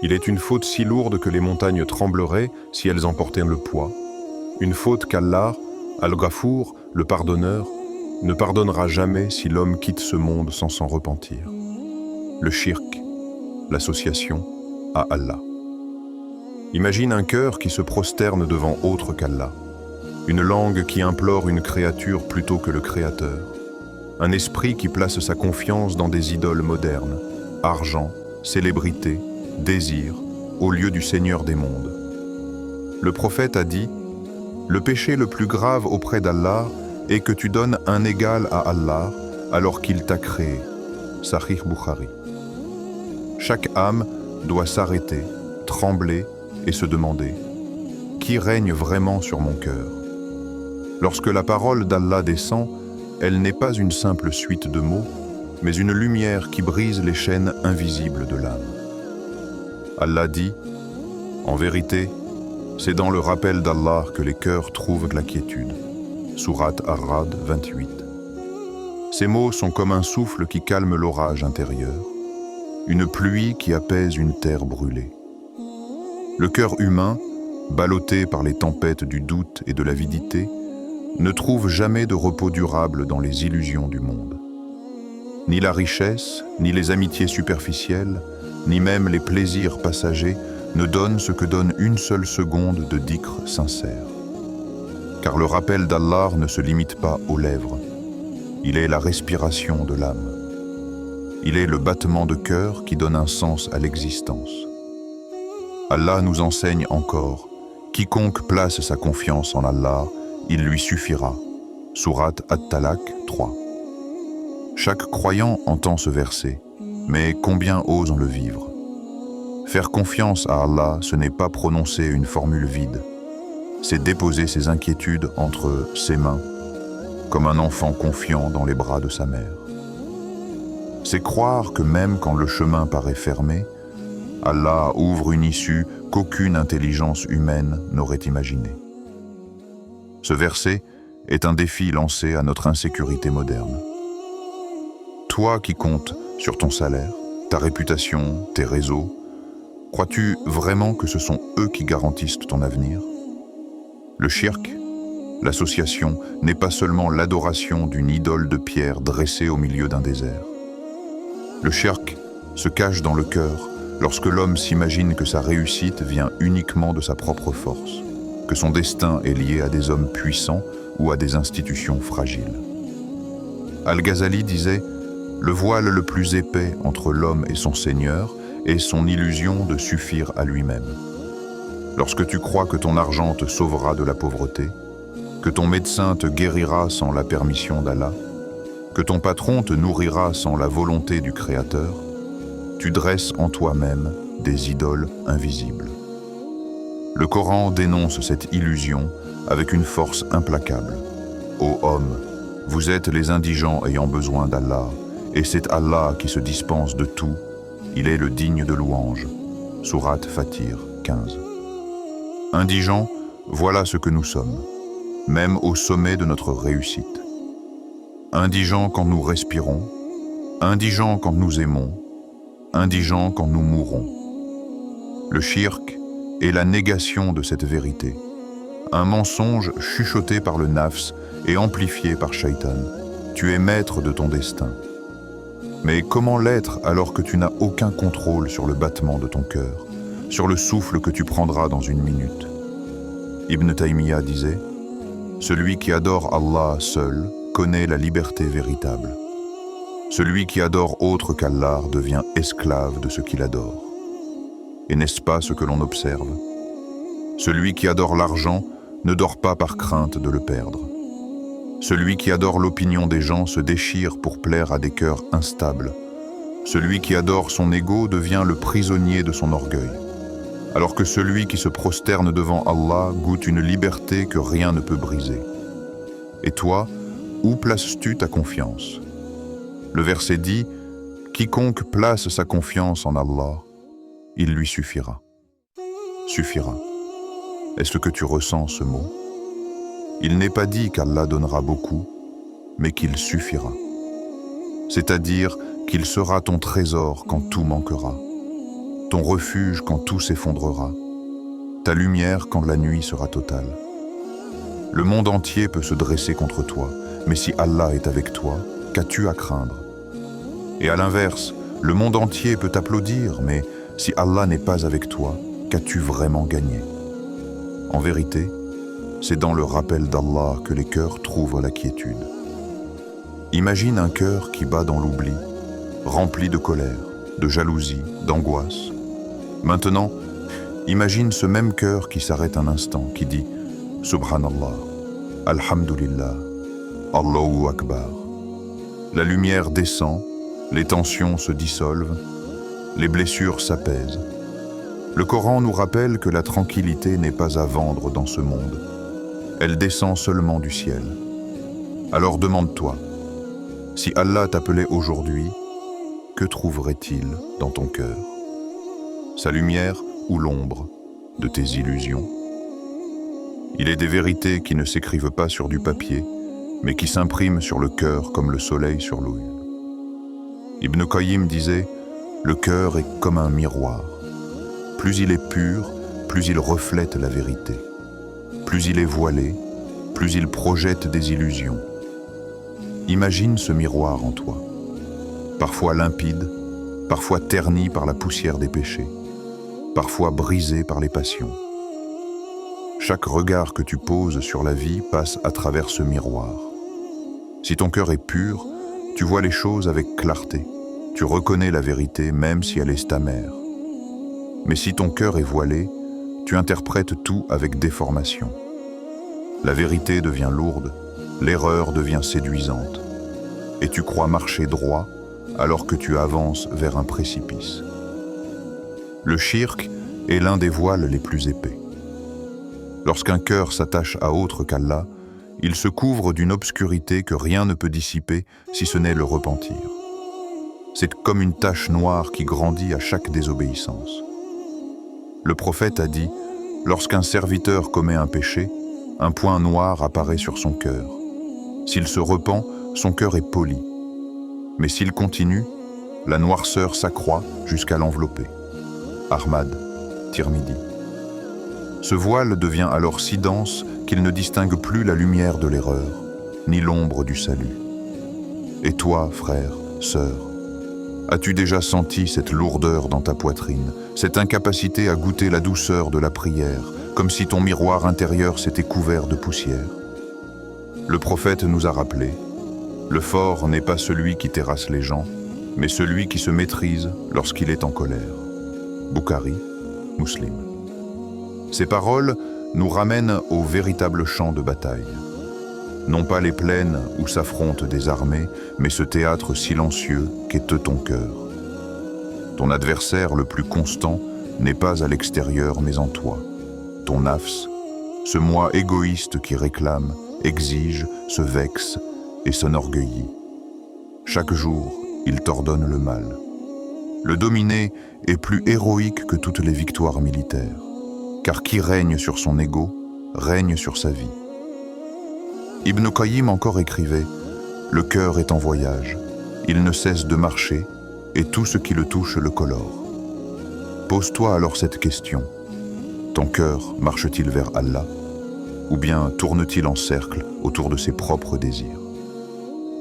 Il est une faute si lourde que les montagnes trembleraient si elles en portaient le poids. Une faute qu'Allah, Al-Ghafour, le pardonneur, ne pardonnera jamais si l'homme quitte ce monde sans s'en repentir. Le shirk, l'association à Allah. Imagine un cœur qui se prosterne devant autre qu'Allah, une langue qui implore une créature plutôt que le Créateur, un esprit qui place sa confiance dans des idoles modernes, argent, célébrité, désir, au lieu du Seigneur des mondes. Le prophète a dit « Le péché le plus grave auprès d'Allah est que tu donnes un égal à Allah alors qu'il t'a créé. » Sahih Bukhari. Chaque âme doit s'arrêter, trembler et se demander « Qui règne vraiment sur mon cœur ?» Lorsque la parole d'Allah descend, elle n'est pas une simple suite de mots, mais une lumière qui brise les chaînes invisibles de l'âme. Allah dit « En vérité, c'est dans le rappel d'Allah que les cœurs trouvent la quiétude. » Sourate Ar-Ra'd 28. Ces mots sont comme un souffle qui calme l'orage intérieur, une pluie qui apaise une terre brûlée. Le cœur humain, ballotté par les tempêtes du doute et de l'avidité, ne trouve jamais de repos durable dans les illusions du monde. Ni la richesse, ni les amitiés superficielles, ni même les plaisirs passagers ne donnent ce que donne une seule seconde de dhikr sincère. Car le rappel d'Allah ne se limite pas aux lèvres. Il est la respiration de l'âme. Il est le battement de cœur qui donne un sens à l'existence. Allah nous enseigne encore « Quiconque place sa confiance en Allah, il lui suffira. » Sourate At-Talaq 3. Chaque croyant entend ce verset, mais combien osent le vivre? Faire confiance à Allah, ce n'est pas prononcer une formule vide. C'est déposer ses inquiétudes entre ses mains, comme un enfant confiant dans les bras de sa mère. C'est croire que même quand le chemin paraît fermé, Allah ouvre une issue qu'aucune intelligence humaine n'aurait imaginée. Ce verset est un défi lancé à notre insécurité moderne. Toi qui comptes sur ton salaire, ta réputation, tes réseaux, crois-tu vraiment que ce sont eux qui garantissent ton avenir? Le shirk, l'association, n'est pas seulement l'adoration d'une idole de pierre dressée au milieu d'un désert. Le shirk se cache dans le cœur lorsque l'homme s'imagine que sa réussite vient uniquement de sa propre force, que son destin est lié à des hommes puissants ou à des institutions fragiles. Al-Ghazali disait « Le voile le plus épais entre l'homme et son Seigneur est son illusion de suffire à lui-même. » Lorsque tu crois que ton argent te sauvera de la pauvreté, que ton médecin te guérira sans la permission d'Allah, que ton patron te nourrira sans la volonté du Créateur, tu dresses en toi-même des idoles invisibles. Le Coran dénonce cette illusion avec une force implacable. Ô hommes, vous êtes les indigents ayant besoin d'Allah, et c'est Allah qui se dispense de tout, il est le digne de louange. Sourate Fatir 15. Indigents, voilà ce que nous sommes, même au sommet de notre réussite. Indigents quand nous respirons, indigents quand nous aimons, indigents quand nous mourons. Le shirk est la négation de cette vérité, un mensonge chuchoté par le nafs et amplifié par Shaitan. Tu es maître de ton destin. Mais comment l'être alors que tu n'as aucun contrôle sur le battement de ton cœur, sur le souffle que tu prendras dans une minute? Ibn Taymiyyah disait « Celui qui adore Allah seul connaît la liberté véritable. Celui qui adore autre qu'Allah devient esclave de ce qu'il adore. Et n'est-ce pas ce que l'on observe? Celui qui adore l'argent ne dort pas par crainte de le perdre. Celui qui adore l'opinion des gens se déchire pour plaire à des cœurs instables. Celui qui adore son ego devient le prisonnier de son orgueil. Alors que celui qui se prosterne devant Allah goûte une liberté que rien ne peut briser. Et toi, où places-tu ta confiance? Le verset dit « Quiconque place sa confiance en Allah, il lui suffira. » Suffira. Est-ce que tu ressens ce mot? Il n'est pas dit qu'Allah donnera beaucoup, mais qu'il suffira. C'est-à-dire qu'il sera ton trésor quand tout manquera, ton refuge quand tout s'effondrera, ta lumière quand la nuit sera totale. Le monde entier peut se dresser contre toi, mais si Allah est avec toi, qu'as-tu à craindre? Et à l'inverse, le monde entier peut t'applaudir, mais si Allah n'est pas avec toi, qu'as-tu vraiment gagné? En vérité, c'est dans le rappel d'Allah que les cœurs trouvent la quiétude. Imagine un cœur qui bat dans l'oubli, rempli de colère, de jalousie, d'angoisse. Maintenant, imagine ce même cœur qui s'arrête un instant, qui dit « Subhanallah, Alhamdulillah, Allahu Akbar ». La lumière descend, les tensions se dissolvent, les blessures s'apaisent. Le Coran nous rappelle que la tranquillité n'est pas à vendre dans ce monde. Elle descend seulement du ciel. Alors demande-toi, si Allah t'appelait aujourd'hui, que trouverait-il dans ton cœur? Sa lumière ou l'ombre de tes illusions? Il est des vérités qui ne s'écrivent pas sur du papier, mais qui s'impriment sur le cœur comme le soleil sur l'eau. Ibn Qayyim disait, le cœur est comme un miroir. Plus il est pur, plus il reflète la vérité. Plus il est voilé, plus il projette des illusions. Imagine ce miroir en toi, parfois limpide, parfois terni par la poussière des péchés, parfois brisé par les passions. Chaque regard que tu poses sur la vie passe à travers ce miroir. Si ton cœur est pur, tu vois les choses avec clarté. Tu reconnais la vérité même si elle est amère. Mais si ton cœur est voilé, tu interprètes tout avec déformation. La vérité devient lourde, l'erreur devient séduisante. Et tu crois marcher droit alors que tu avances vers un précipice. Le shirk est l'un des voiles les plus épais. Lorsqu'un cœur s'attache à autre qu'Allah, il se couvre d'une obscurité que rien ne peut dissiper si ce n'est le repentir. C'est comme une tache noire qui grandit à chaque désobéissance. Le prophète a dit, lorsqu'un serviteur commet un péché, un point noir apparaît sur son cœur. S'il se repent, son cœur est poli. Mais s'il continue, la noirceur s'accroît jusqu'à l'envelopper. Ahmad, Tirmidhi. Ce voile devient alors si dense qu'il ne distingue plus la lumière de l'erreur, ni l'ombre du salut. Et toi, frère, sœur, as-tu déjà senti cette lourdeur dans ta poitrine, cette incapacité à goûter la douceur de la prière, comme si ton miroir intérieur s'était couvert de poussière? Le prophète nous a rappelé, le fort n'est pas celui qui terrasse les gens, mais celui qui se maîtrise lorsqu'il est en colère. Bukhari, Muslim. Ces paroles nous ramènent au véritable champ de bataille. Non pas les plaines où s'affrontent des armées, mais ce théâtre silencieux qu'est ton cœur. Ton adversaire le plus constant n'est pas à l'extérieur mais en toi. Ton nafs, ce moi égoïste qui réclame, exige, se vexe et s'enorgueillit. Chaque jour, il t'ordonne le mal. Le dominer est plus héroïque que toutes les victoires militaires, car qui règne sur son ego, règne sur sa vie. Ibn Qayyim encore écrivait « Le cœur est en voyage, il ne cesse de marcher, et tout ce qui le touche le colore. » Pose-toi alors cette question. Ton cœur marche-t-il vers Allah, ou bien tourne-t-il en cercle autour de ses propres désirs?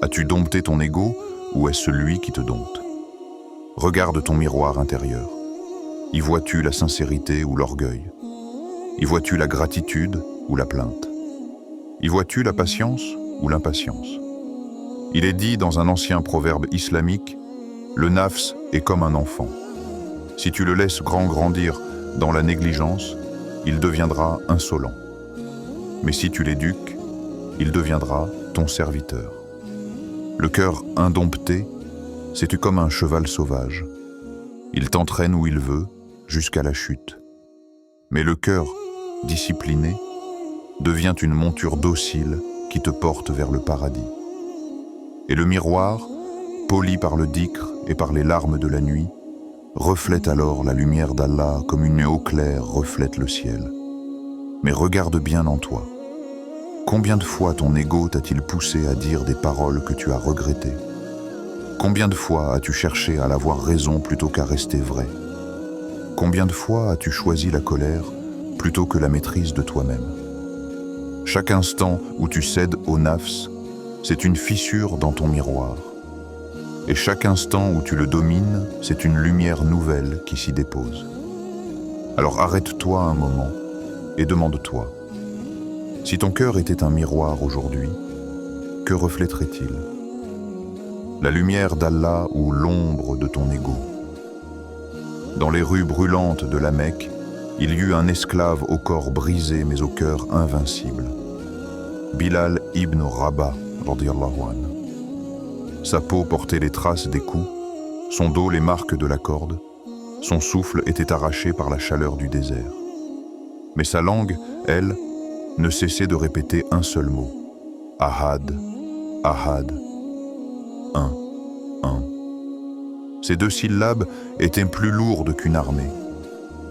As-tu dompté ton ego, ou est-ce lui qui te dompte? Regarde ton miroir intérieur. Y vois-tu la sincérité ou l'orgueil? Y vois-tu la gratitude ou la plainte? Y vois-tu la patience ou l'impatience? Il est dit dans un ancien proverbe islamique, le nafs est comme un enfant. Si tu le laisses grandir dans la négligence, il deviendra insolent. Mais si tu l'éduques, il deviendra ton serviteur. Le cœur indompté, c'est comme un cheval sauvage. Il t'entraîne où il veut, jusqu'à la chute. Mais le cœur discipliné devient une monture docile qui te porte vers le paradis. Et le miroir, poli par le dhikr et par les larmes de la nuit, reflète alors la lumière d'Allah comme une eau claire reflète le ciel. Mais regarde bien en toi. Combien de fois ton ego t'a-t-il poussé à dire des paroles que tu as regrettées? Combien de fois as-tu cherché à l'avoir raison plutôt qu'à rester vrai? Combien de fois as-tu choisi la colère plutôt que la maîtrise de toi-même? Chaque instant où tu cèdes au nafs, c'est une fissure dans ton miroir. Et chaque instant où tu le domines, c'est une lumière nouvelle qui s'y dépose. Alors arrête-toi un moment et demande-toi, si ton cœur était un miroir aujourd'hui, que reflèterait-il? La lumière d'Allah ou l'ombre de ton ego? Dans les rues brûlantes de la Mecque, il y eut un esclave au corps brisé mais au cœur invincible. Bilal ibn Rabah, radiyallahu anhu. Sa peau portait les traces des coups, son dos les marques de la corde, son souffle était arraché par la chaleur du désert. Mais sa langue, elle, ne cessait de répéter un seul mot. Ahad, Ahad, un. Ces 2 syllabes étaient plus lourdes qu'une armée,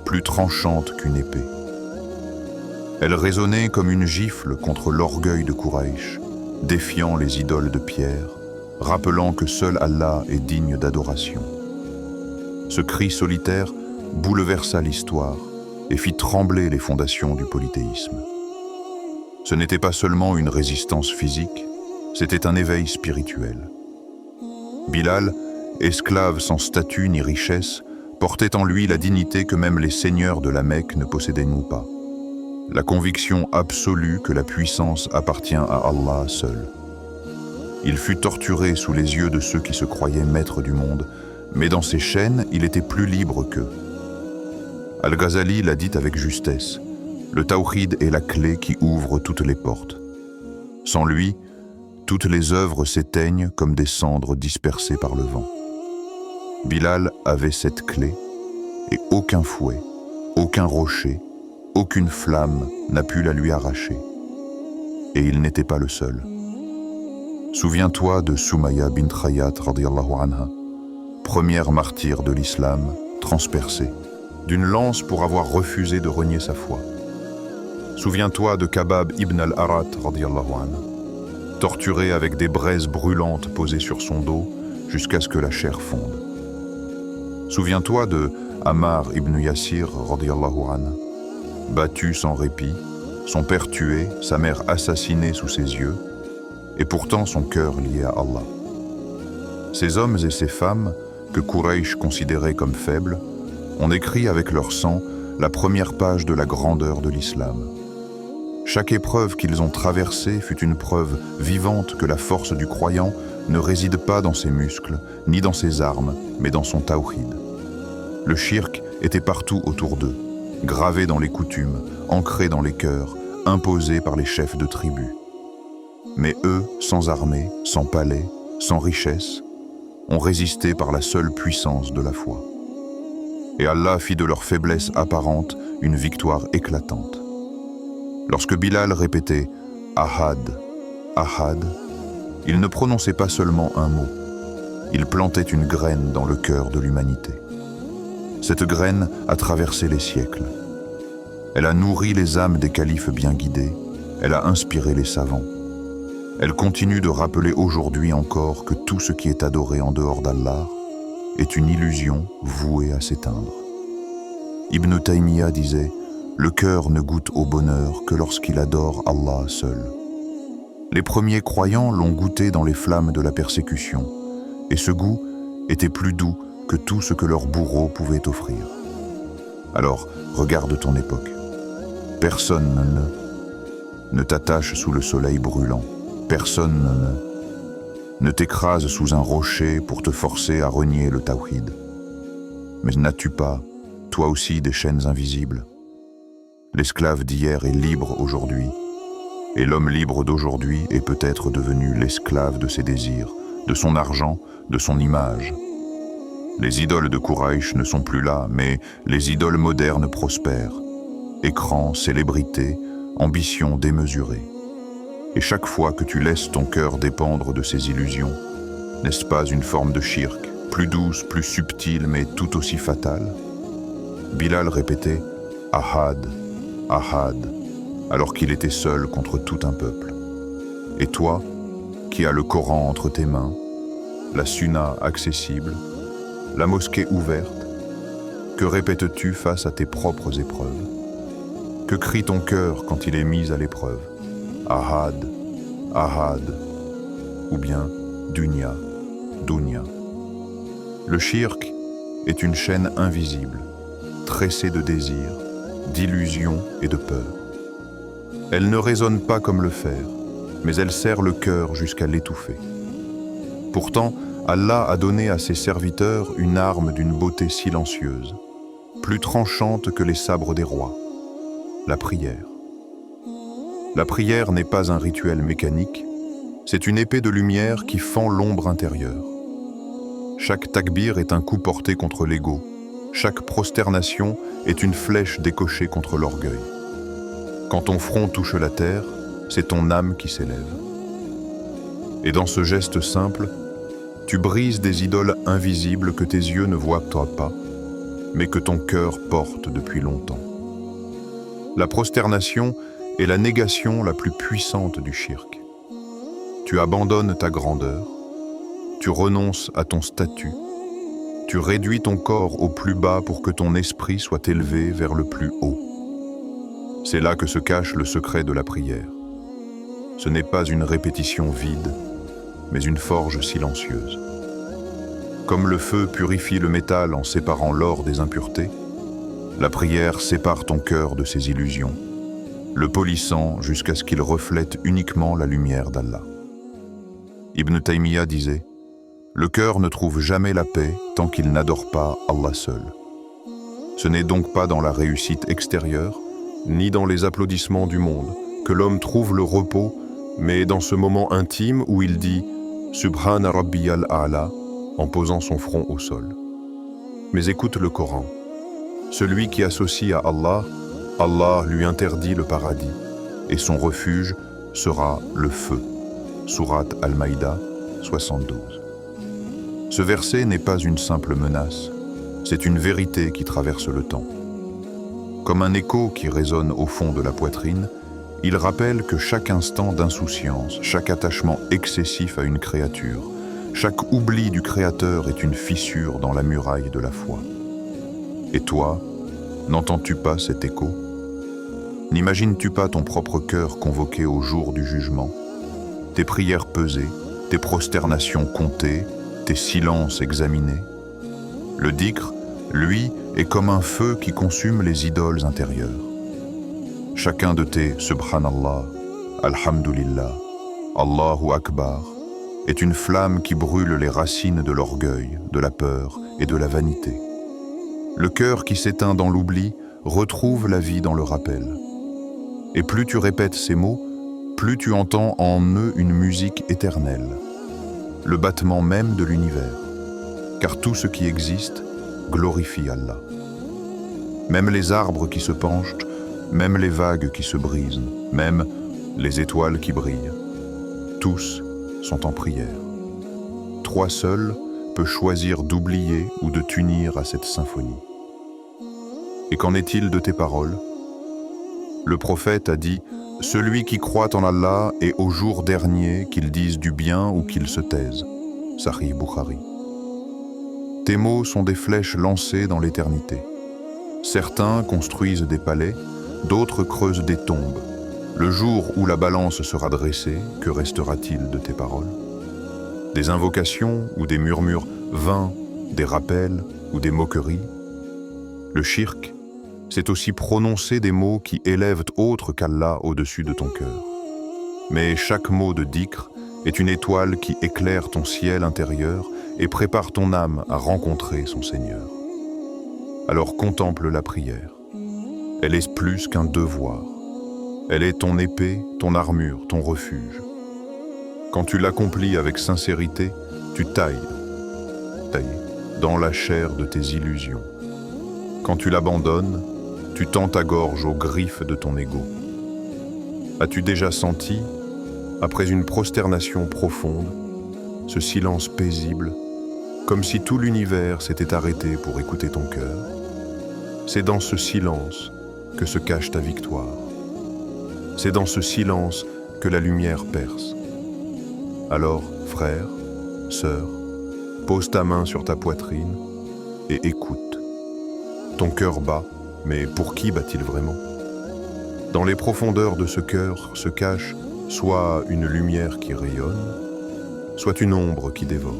plus tranchantes qu'une épée. Elles résonnaient comme une gifle contre l'orgueil de Quraysh, défiant les idoles de pierre, rappelant que seul Allah est digne d'adoration. Ce cri solitaire bouleversa l'histoire et fit trembler les fondations du polythéisme. Ce n'était pas seulement une résistance physique, c'était un éveil spirituel. Bilal, esclave sans statut ni richesse, portait en lui la dignité que même les seigneurs de la Mecque ne possédaient pas. La conviction absolue que la puissance appartient à Allah seul. Il fut torturé sous les yeux de ceux qui se croyaient maîtres du monde, mais dans ses chaînes, il était plus libre qu'eux. Al-Ghazali l'a dit avec justesse, le tawhid est la clé qui ouvre toutes les portes. Sans lui, toutes les œuvres s'éteignent comme des cendres dispersées par le vent. Bilal avait cette clé, et aucun fouet, aucun rocher, aucune flamme n'a pu la lui arracher. Et il n'était pas le seul. Souviens-toi de Soumaïa bint Khayat radiyallahu anha, première martyre de l'islam, transpercée, d'une lance pour avoir refusé de renier sa foi. Souviens-toi de Kabab ibn al-Arat radiyallahu anhu, torturé avec des braises brûlantes posées sur son dos jusqu'à ce que la chair fonde. Souviens-toi de Ammar ibn Yasir radiyallahu anhu, battu sans répit, son père tué, sa mère assassinée sous ses yeux, et pourtant son cœur lié à Allah. Ces hommes et ces femmes, que Quraysh considérait comme faibles, ont écrit avec leur sang la première page de la grandeur de l'islam. Chaque épreuve qu'ils ont traversée fut une preuve vivante que la force du croyant ne réside pas dans ses muscles, ni dans ses armes, mais dans son tawhid. Le shirk était partout autour d'eux, gravé dans les coutumes, ancré dans les cœurs, imposé par les chefs de tribus. Mais eux, sans armée, sans palais, sans richesse, ont résisté par la seule puissance de la foi. Et Allah fit de leur faiblesse apparente une victoire éclatante. Lorsque Bilal répétait « Ahad, Ahad », il ne prononçait pas seulement un mot, il plantait une graine dans le cœur de l'humanité. Cette graine a traversé les siècles. Elle a nourri les âmes des califes bien guidés, elle a inspiré les savants. Elle continue de rappeler aujourd'hui encore que tout ce qui est adoré en dehors d'Allah est une illusion vouée à s'éteindre. Ibn Taymiyyah disait « Le cœur ne goûte au bonheur que lorsqu'il adore Allah seul ». Les premiers croyants l'ont goûté dans les flammes de la persécution, et ce goût était plus doux que tout ce que leur bourreau pouvait offrir. Alors, regarde ton époque. Personne ne t'attache sous le soleil brûlant. Personne ne t'écrase sous un rocher pour te forcer à renier le tawhid. Mais n'as-tu pas, toi aussi, des chaînes invisibles? L'esclave d'hier est libre aujourd'hui, et l'homme libre d'aujourd'hui est peut-être devenu l'esclave de ses désirs, de son argent, de son image. Les idoles de Quraysh ne sont plus là, mais les idoles modernes prospèrent. Écran, célébrité, ambition démesurée. Et chaque fois que tu laisses ton cœur dépendre de ces illusions, n'est-ce pas une forme de shirk, plus douce, plus subtile, mais tout aussi fatale? Bilal répétait « Ahad, Ahad », alors qu'il était seul contre tout un peuple. Et toi, qui as le Coran entre tes mains, la sunna accessible, la mosquée ouverte, Que répètes-tu face à tes propres épreuves? Que crie ton cœur quand il est mis à l'épreuve? Ahad, Ahad, ou bien Dunya, Dunya. Le shirk est une chaîne invisible, tressée de désirs, d'illusions et de peurs. Elle ne résonne pas comme le fer, mais elle serre le cœur jusqu'à l'étouffer. Pourtant, Allah a donné à ses serviteurs une arme d'une beauté silencieuse, plus tranchante que les sabres des rois, la prière. La prière n'est pas un rituel mécanique, c'est une épée de lumière qui fend l'ombre intérieure. Chaque takbir est un coup porté contre l'ego, chaque prosternation est une flèche décochée contre l'orgueil. Quand ton front touche la terre, c'est ton âme qui s'élève. Et dans ce geste simple, tu brises des idoles invisibles que tes yeux ne voient pas, mais que ton cœur porte depuis longtemps. La prosternation est la négation la plus puissante du shirk. Tu abandonnes ta grandeur, tu renonces à ton statut, tu réduis ton corps au plus bas pour que ton esprit soit élevé vers le plus haut. C'est là que se cache le secret de la prière. Ce n'est pas une répétition vide, mais une forge silencieuse. Comme le feu purifie le métal en séparant l'or des impuretés, la prière sépare ton cœur de ses illusions, le polissant jusqu'à ce qu'il reflète uniquement la lumière d'Allah. Ibn Taymiyyah disait « Le cœur ne trouve jamais la paix tant qu'il n'adore pas Allah seul. » Ce n'est donc pas dans la réussite extérieure, ni dans les applaudissements du monde, que l'homme trouve le repos, mais dans ce moment intime où il dit « Subhana Rabbiyal A'la » en posant son front au sol. Mais écoute le Coran. Celui qui associe à Allah, Allah lui interdit le paradis, et son refuge sera le feu. Sourate Al-Maïda 72. Ce verset n'est pas une simple menace, c'est une vérité qui traverse le temps. Comme un écho qui résonne au fond de la poitrine, il rappelle que chaque instant d'insouciance, chaque attachement excessif à une créature, chaque oubli du Créateur est une fissure dans la muraille de la foi. Et toi, n'entends-tu pas cet écho? N'imagines-tu pas ton propre cœur convoqué au jour du jugement? Tes prières pesées, tes prosternations comptées, tes silences examinés? Le dhikr, lui, est comme un feu qui consume les idoles intérieures. Chacun de tes Subhanallah, Alhamdulillah, Allahu Akbar, est une flamme qui brûle les racines de l'orgueil, de la peur et de la vanité. Le cœur qui s'éteint dans l'oubli retrouve la vie dans le rappel. Et plus tu répètes ces mots, plus tu entends en eux une musique éternelle, le battement même de l'univers, car tout ce qui existe glorifie Allah. Même les arbres qui se penchent, même les vagues qui se brisent, même les étoiles qui brillent, tous sont en prière. Toi seul peux choisir d'oublier ou de t'unir à cette symphonie. Et qu'en est-il de tes paroles? Le prophète a dit « Celui qui croit en Allah et au jour dernier, qu'il dise du bien ou qu'il se taise. » Sahih Bukhari. Tes mots sont des flèches lancées dans l'éternité. Certains construisent des palais, d'autres creusent des tombes. Le jour où la balance sera dressée, que restera-t-il de tes paroles? Des invocations ou des murmures vains, des rappels ou des moqueries? Le shirk, c'est aussi prononcer des mots qui élèvent autre qu'Allah au-dessus de ton cœur. Mais chaque mot de dhikr est une étoile qui éclaire ton ciel intérieur et prépare ton âme à rencontrer son Seigneur. Alors contemple la prière. Elle est plus qu'un devoir. Elle est ton épée, ton armure, ton refuge. Quand tu l'accomplis avec sincérité, tu tailles dans la chair de tes illusions. Quand tu l'abandonnes, tu tends ta gorge aux griffes de ton ego. As-tu déjà senti, après une prosternation profonde, ce silence paisible, comme si tout l'univers s'était arrêté pour écouter ton cœur? C'est dans ce silence que se cache ta victoire. C'est dans ce silence que la lumière perce. Alors, frère, sœur, pose ta main sur ta poitrine et écoute. Ton cœur bat, mais pour qui bat-il vraiment? Dans les profondeurs de ce cœur se cache soit une lumière qui rayonne, soit une ombre qui dévore.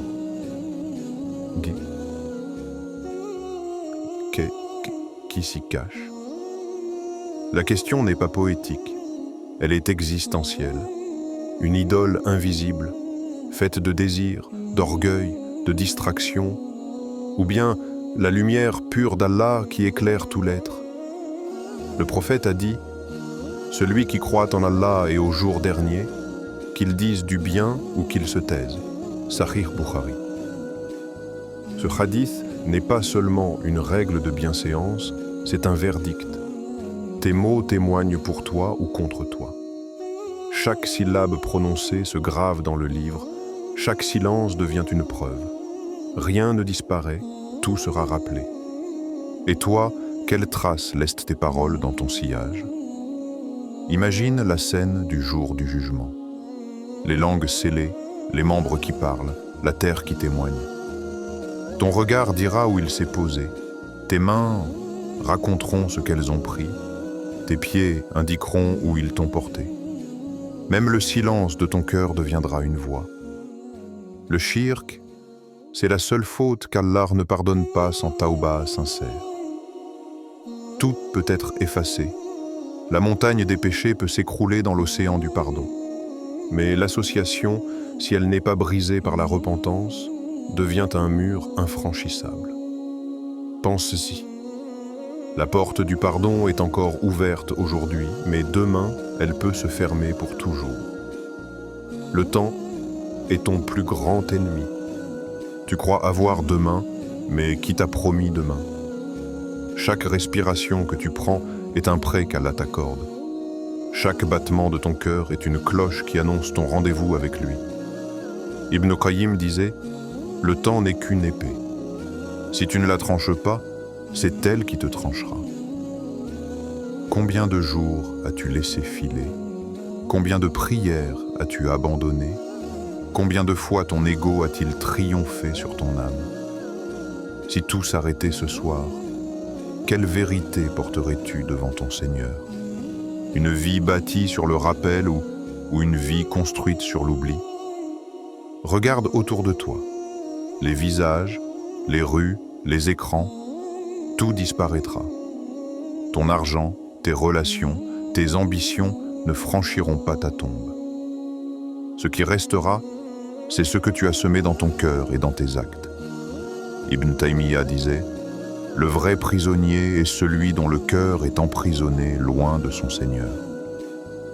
Qui, qui s'y cache? La question n'est pas poétique, elle est existentielle. Une idole invisible, faite de désir, d'orgueil, de distraction, ou bien la lumière pure d'Allah qui éclaire tout l'être. Le prophète a dit « Celui qui croit en Allah et au jour dernier, qu'il dise du bien ou qu'il se taise. » Sahih Bukhari. Ce hadith n'est pas seulement une règle de bienséance, c'est un verdict. Tes mots témoignent pour toi ou contre toi. Chaque syllabe prononcée se grave dans le livre, chaque silence devient une preuve. Rien ne disparaît, tout sera rappelé. Et toi, quelle trace laissent tes paroles dans ton sillage? Imagine la scène du jour du jugement. Les langues scellées, les membres qui parlent, la terre qui témoigne. Ton regard dira où il s'est posé, tes mains raconteront ce qu'elles ont pris, tes pieds indiqueront où ils t'ont porté. Même le silence de ton cœur deviendra une voix. Le shirk, c'est la seule faute qu'Allah ne pardonne pas sans tauba sincère. Tout peut être effacé. La montagne des péchés peut s'écrouler dans l'océan du pardon. Mais l'association, si elle n'est pas brisée par la repentance, devient un mur infranchissable. Pense-y. La porte du pardon est encore ouverte aujourd'hui, mais demain, elle peut se fermer pour toujours. Le temps est ton plus grand ennemi. Tu crois avoir demain, mais qui t'a promis demain? Chaque respiration que tu prends est un prêt qu'Allah t'accorde. Chaque battement de ton cœur est une cloche qui annonce ton rendez-vous avec lui. Ibn Qayyim disait « Le temps n'est qu'une épée. Si tu ne la tranches pas, c'est elle qui te tranchera. » Combien de jours as-tu laissé filer? Combien de prières as-tu abandonnées? Combien de fois ton ego a-t-il triomphé sur ton âme? Si tout s'arrêtait ce soir, quelle vérité porterais-tu devant ton Seigneur? Une vie bâtie sur le rappel ou une vie construite sur l'oubli? Regarde autour de toi. Les visages, les rues, les écrans, tout disparaîtra. Ton argent, tes relations, tes ambitions ne franchiront pas ta tombe. Ce qui restera, c'est ce que tu as semé dans ton cœur et dans tes actes. Ibn Taymiyyah disait « Le vrai prisonnier est celui dont le cœur est emprisonné loin de son Seigneur. »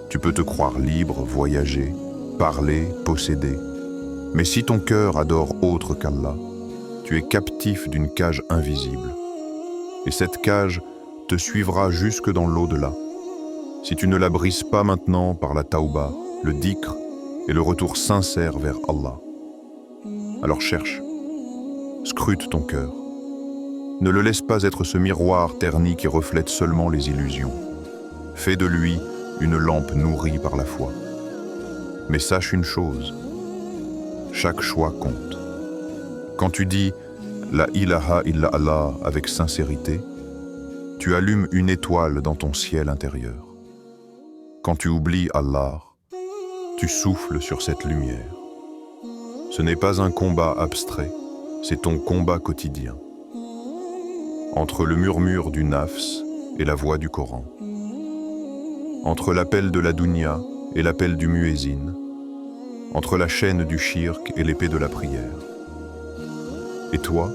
Tu peux te croire libre, voyager, parler, posséder. Mais si ton cœur adore autre qu'Allah, tu es captif d'une cage invisible. Et cette cage te suivra jusque dans l'au-delà. Si tu ne la brises pas maintenant par la tauba, le dhikr et le retour sincère vers Allah. Alors cherche, scrute ton cœur. Ne le laisse pas être ce miroir terni qui reflète seulement les illusions. Fais de lui une lampe nourrie par la foi. Mais sache une chose, chaque choix compte. Quand tu dis « La ilaha illa Allah » avec sincérité, tu allumes une étoile dans ton ciel intérieur. Quand tu oublies Allah, tu souffles sur cette lumière. Ce n'est pas un combat abstrait, c'est ton combat quotidien. Entre le murmure du nafs et la voix du Coran. Entre l'appel de la dunya et l'appel du muezzin. Entre la chaîne du shirk et l'épée de la prière. Et toi,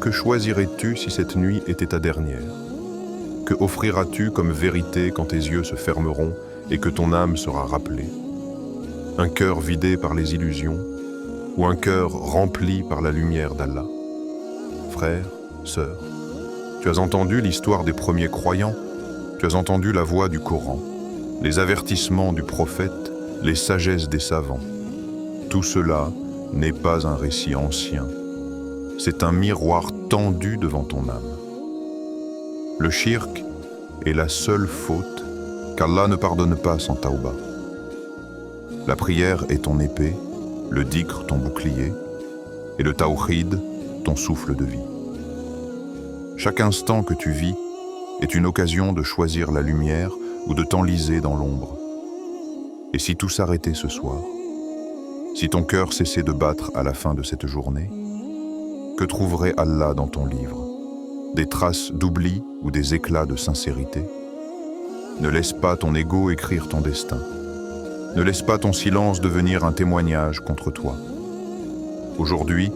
que choisirais-tu si cette nuit était ta dernière? Que offriras-tu comme vérité quand tes yeux se fermeront et que ton âme sera rappelée? Un cœur vidé par les illusions ou un cœur rempli par la lumière d'Allah? Frère, sœur, tu as entendu l'histoire des premiers croyants, tu as entendu la voix du Coran, les avertissements du prophète, les sagesses des savants. Tout cela n'est pas un récit ancien, c'est un miroir tendu devant ton âme. Le shirk est la seule faute qu'Allah ne pardonne pas sans tauba. La prière est ton épée, le dhikr ton bouclier, et le tawhid ton souffle de vie. Chaque instant que tu vis est une occasion de choisir la lumière ou de t'enliser dans l'ombre. Et si tout s'arrêtait ce soir? Si ton cœur cessait de battre à la fin de cette journée? Que trouverait Allah dans ton livre? Des traces d'oubli ou des éclats de sincérité? Ne laisse pas ton ego écrire ton destin. Ne laisse pas ton silence devenir un témoignage contre toi. Aujourd'hui,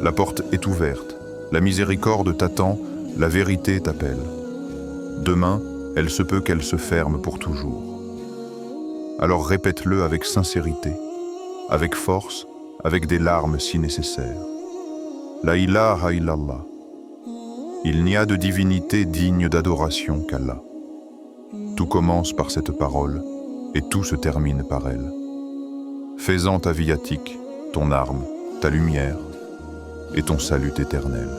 la porte est ouverte, la miséricorde t'attend, la vérité t'appelle. Demain, elle se peut qu'elle se ferme pour toujours. Alors répète-le avec sincérité, avec force, avec des larmes si nécessaires. La ilaha illallah. Il n'y a de divinité digne d'adoration qu'Allah. Tout commence par cette parole et tout se termine par elle. Fais-en ta viatique, ton arme, ta lumière et ton salut éternel.